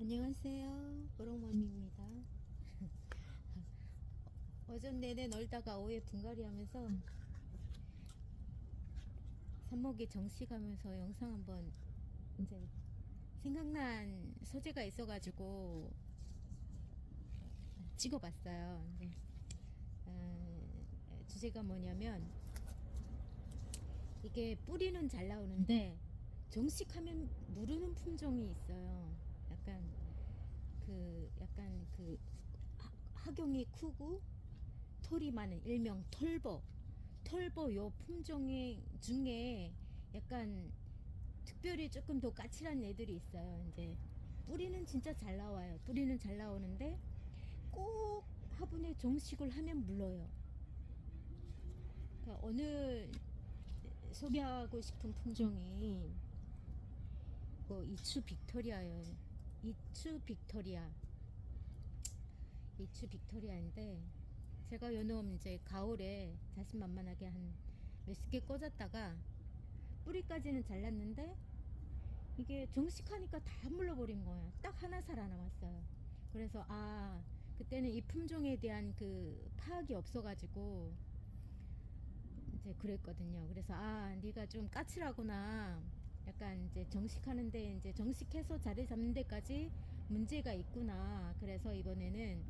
안녕하세요. 보롱맘입니다. 오전 내내 놀다가 오후에 분갈이 하면서 삽목이 정식하면서 영상 한번 이제 생각난 소재가 있어가지고 찍어봤어요. 근데 주제가 뭐냐면 이게 뿌리는 잘 나오는데 정식하면 무르는 품종이 있어요. 약간 그 학용이 크고 털이 많은 일명 털보 요 품종 중에 약간 특별히 조금 더 까칠한 애들이 있어요. 이제 뿌리는 진짜 잘 나와요. 뿌리는 잘 나오는데 꼭 화분에 정식을 하면 물러요. 그러니까 오늘 소개하고 싶은 품종이 이추 빅토리아예요. 이추 빅토리아인데 제가 요놈 이제 가을에 자신만만하게 한 몇십 개 꽂았다가 뿌리까지는 잘랐는데 이게 정식하니까 다 물러버린 거예요. 딱 하나 살아남았어요. 그래서 그때는 이 품종에 대한 그 파악이 없어가지고 이제 그랬거든요. 그래서 네가 좀 까칠하구나. 약간 이제 정식하는데 이제 정식해서 자리 잡는 데까지 문제가 있구나. 그래서 이번에는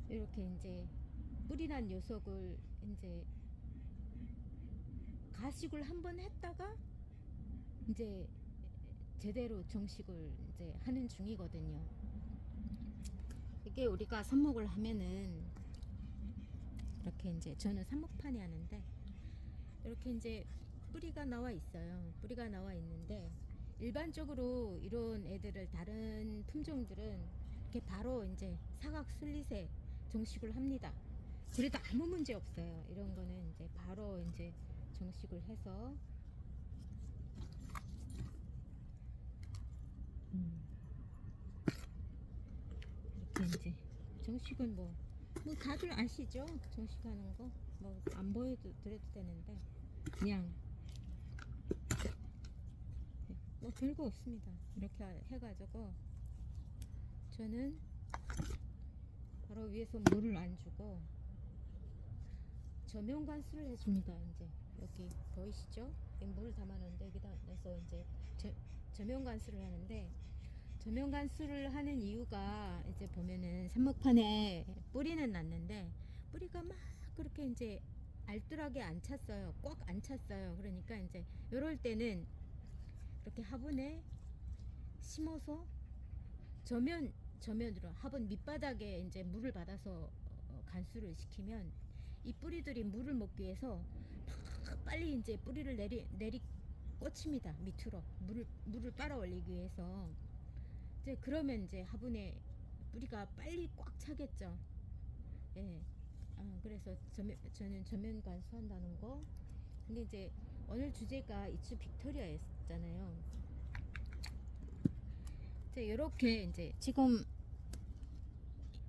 이렇게 이제 뿌리난 녀석을 이제 가식을 한번 했다가 이제 제대로 정식을 이제 하는 중이거든요. 이게 우리가 삽목을 하면은 이렇게 이제 저는 삽목판이 하는데 이렇게 이제 뿌리가 나와 있어요. 뿌리가 나와 있는데 일반적으로 이런 애들을 다른 품종들은 이렇게 바로 이제 사각 슬릿에 정식을 합니다. 그래도 아무 문제 없어요. 이런 거는 이제 바로 이제 정식을 해서 이렇게 이제 정식은 뭐 다들 아시죠? 정식하는 거 뭐 안 보여도 드려도 되는데 그냥 뭐 별거 없습니다. 이렇게 해가지고 저는 바로 위에서 물을 안 주고 저면 관수를 해줍니다. 이제 여기 보이시죠? 물을 담아놓는데 여기다서 이제 저면 관수를 하는데 저면 관수를 하는 이유가 이제 보면은 삽목판에 뿌리는 났는데 뿌리가 막 그렇게 이제 알뜰하게 안 찼어요. 꽉 안 찼어요. 그러니까 이제 이럴 때는 이렇게 화분에 심어서 저면으로 화분 밑바닥에 이제 물을 받아서 간수를 시키면 이 뿌리들이 물을 먹기 위해서 빨리 이제 뿌리를 내리 꽂힙니다. 밑으로 물을 빨아 올리기 위해서 이제 그러면 이제 화분에 뿌리가 빨리 꽉 차겠죠. 예. 그래서 저는 저면 관수한다는 거. 근데 이제 오늘 주제가 이츠 빅토리아였잖아요. 이렇게 이제 지금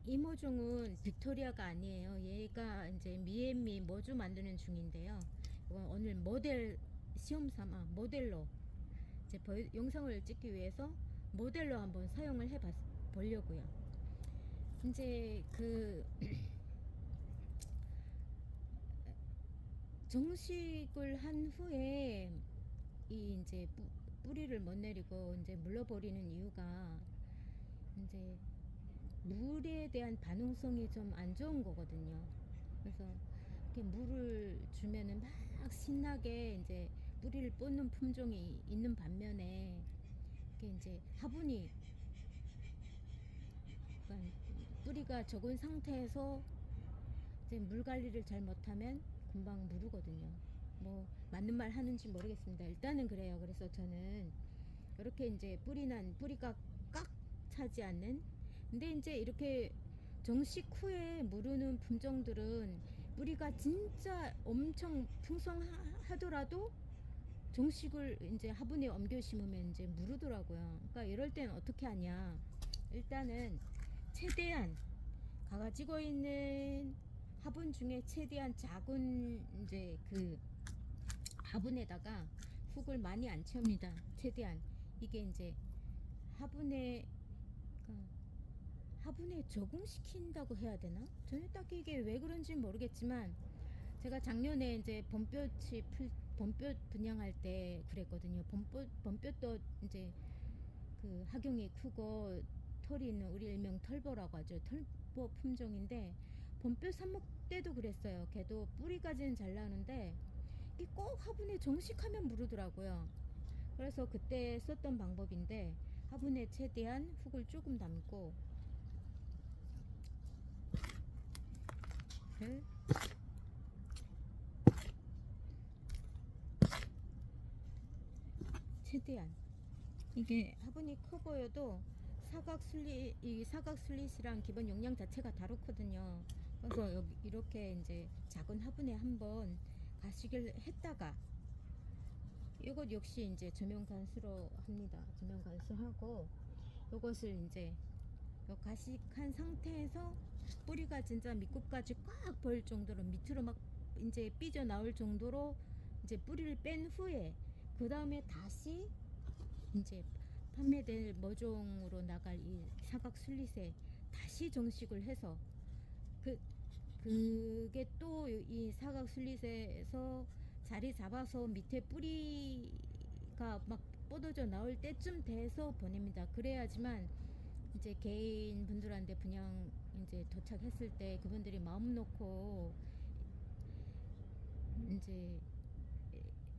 이 모종은 빅토리아가 아니에요. 얘가 이제 미앤미 머주 만드는 중인데요. 이건 오늘 모델 시험 삼아 모델로 이제 영상을 찍기 위해서 모델로 한번 사용을 해 보려고요. 이제 그 정식을 한 후에 이 이제 뿌리를 못 내리고 이제 물러버리는 이유가 이제 물에 대한 반응성이 좀 안 좋은 거거든요. 그래서 이렇게 물을 주면은 막 신나게 이제 뿌리를 뻗는 품종이 있는 반면에 이렇게 이제 화분이 그러니까 뿌리가 적은 상태에서 이제 물 관리를 잘 못하면 금방 무르거든요. 뭐 맞는 말 하는지 모르겠습니다. 일단은 그래요. 그래서 저는 이렇게 이제 뿌리가 꽉 차지 않는 근데 이제 이렇게 정식 후에 무르는 품종들은 뿌리가 진짜 엄청 풍성하더라도 정식을 이제 화분에 옮겨 심으면 이제 무르더라고요. 그러니까 이럴 때는 어떻게 하냐? 일단은 최대한 가지고 있는 화분 중에 최대한 작은 이제 그 화분에다가 흙을 많이 안 채웁니다. 최대한 이게 이제 화분에 그러니까 화분에 적응시킨다고 해야 되나? 저는 딱히 이게 왜 그런지 모르겠지만 제가 작년에 이제 봄볕 분양할 때 그랬거든요. 봄볕도 이제 그 학용이 크고 털이 있는 우리 일명 털보라고 하죠. 털보 품종인데 봄볕 삽목 때도 그랬어요. 걔도 뿌리까지는 잘 나오는데 이게 꼭 화분에 정식하면 무르더라고요. 그래서 그때 썼던 방법인데 화분에 최대한 흙을 조금 담고 를 최대한 이게 화분이 커 보여도 이 사각 슬릿이랑 기본 용량 자체가 다르거든요. 그래서 여기 이렇게 이제 작은 화분에 한번 가식을 했다가 이것 역시 이제 조명 간수로 합니다. 조명 간수하고 이것을 이제 요 가식한 상태에서 뿌리가 진짜 밑국까지 꽉 보일 정도로 밑으로 막 이제 삐져 나올 정도로 이제 뿌리를 뺀 후에 그 다음에 다시 이제 판매될 모종으로 나갈 이 사각 슬릿에 다시 정식을 해서 그 그게 또 이 사각 슬릿에서 자리 잡아서 밑에 뿌리가 막 뻗어져 나올 때쯤 돼서 보냅니다. 그래야지만 이제 개인 분들한테 분양 이제 도착했을 때 그분들이 마음 놓고 이제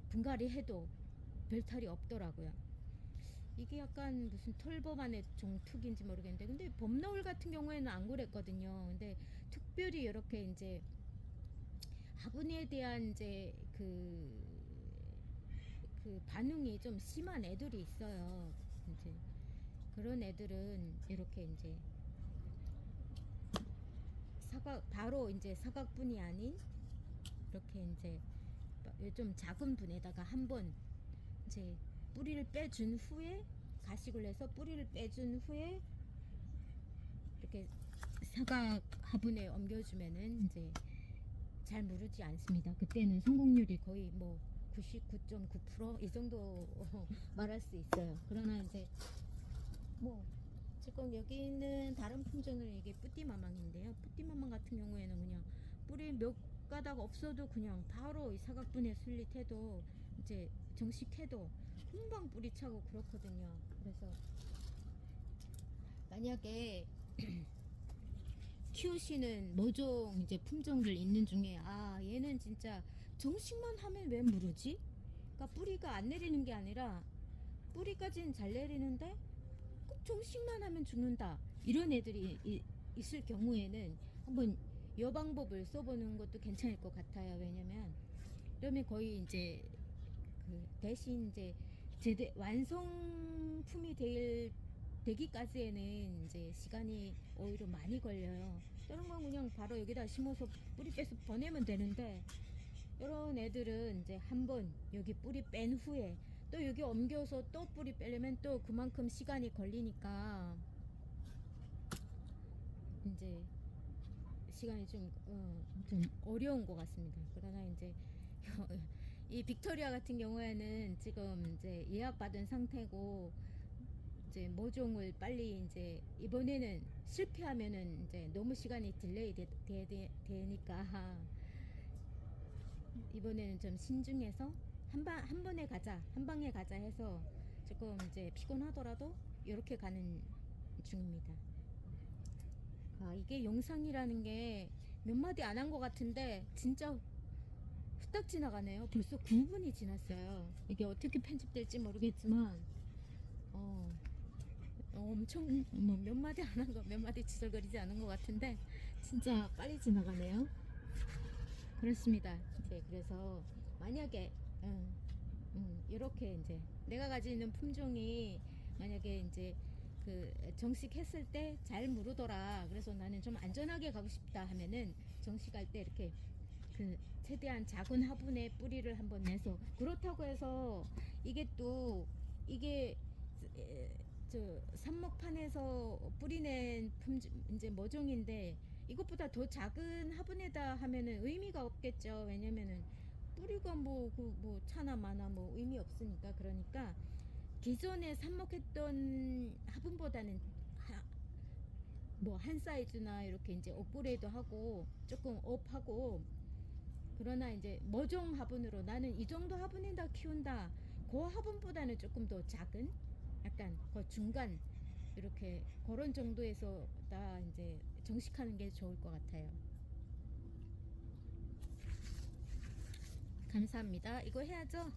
분갈이 해도 별 탈이 없더라고요. 이게 약간 무슨 털보만의 종특인지 모르겠는데 근데 봄노을 같은 경우에는 안 그랬거든요. 근데 특별히 이렇게 이제 화분에 대한 이제 그 반응이 좀 심한 애들이 있어요. 이제 그런 애들은 이렇게 이제 사각 바로 이제 사각분이 아닌 이렇게 이제 좀 작은 분에다가 한번 이제 뿌리를 빼준 후에 가식을 해서 뿌리를 빼준 후에 이렇게 사각 화분에 옮겨주면은 이제 잘 무르지 않습니다. 그때는 성공률이 거의 뭐 99.9%이 정도 말할 수 있어요. 그러나 이제 뭐 지금 여기 있는 다른 품종은 이게 뿌띠마망인데요. 뿌띠마망 같은 경우에는 그냥 뿌리 몇 가닥 없어도 그냥 바로 이 사각분에 슬릿해도 이제 정식해도 금방 뿌리 차고 그렇거든요. 그래서 만약에 키우시는 모종 이제 품종들 있는 중에 아 얘는 진짜 정식만 하면 왜 무르지? 그러니까 뿌리가 안 내리는 게 아니라 뿌리까지는 잘 내리는데 꼭 정식만 하면 죽는다 이런 애들이 있을 경우에는 한번 이 방법을 써보는 것도 괜찮을 것 같아요. 왜냐면 그러면 거의 이제 그 대신 이제 완성품이 되기까지에는 이제 시간이 오히려 많이 걸려요. 다른 건 그냥 바로 여기다 심어서 뿌리 빼서 보내면 되는데 이런 애들은 이제 한번 여기 뿌리 뺀 후에 또 여기 옮겨서 또 뿌리 빼려면 또 그만큼 시간이 걸리니까 이제 시간이 좀 어려운 것 같습니다. 그러나 이제 이 빅토리아 같은 경우에는 지금 이제 예약받은 상태고 이제 모종을 빨리 이제 이번에는 실패하면은 이제 너무 시간이 딜레이 되니까 이번에는 좀 신중해서 한 번에 가자 한 방에 가자 해서 조금 이제 피곤하더라도 이렇게 가는 중입니다. 아, 이게 영상이라는 게 몇 마디 안 한 것 같은데 진짜 후딱 지나가네요. 벌써 9분이 지났어요. 이게 어떻게 편집될지 모르겠지만 엄청 뭐 몇 마디 안 한 거, 몇 마디 지절거리지 않은 것 같은데 진짜 빨리 지나가네요. 그렇습니다. 이제 그래서 만약에 이렇게 이제 내가 가지고 있는 품종이 만약에 이제 그 정식했을 때 잘 무르더라. 그래서 나는 좀 안전하게 가고 싶다 하면은 정식할 때 이렇게 그 최대한 작은 화분에 뿌리를 한번 내서 그렇다고 해서 이게 또 이게 저 삽목판에서 뿌리낸 이제 모종인데 이것보다 더 작은 화분에다 하면은 의미가 없겠죠. 왜냐면은 뿌리가 뭐 차나 마나 뭐 의미 없으니까. 그러니까 기존에 삽목했던 화분보다는 뭐 한 사이즈나 이렇게 이제 업그레이드 하고 조금 업하고, 그러나 이제 모종 화분으로 나는 이 정도 화분이 다 키운다, 그 화분보다는 조금 더 작은 약간 그 중간 이렇게 그런 정도에서 다 이제 정식하는 게 좋을 것 같아요. 감사합니다. 이거 해야죠.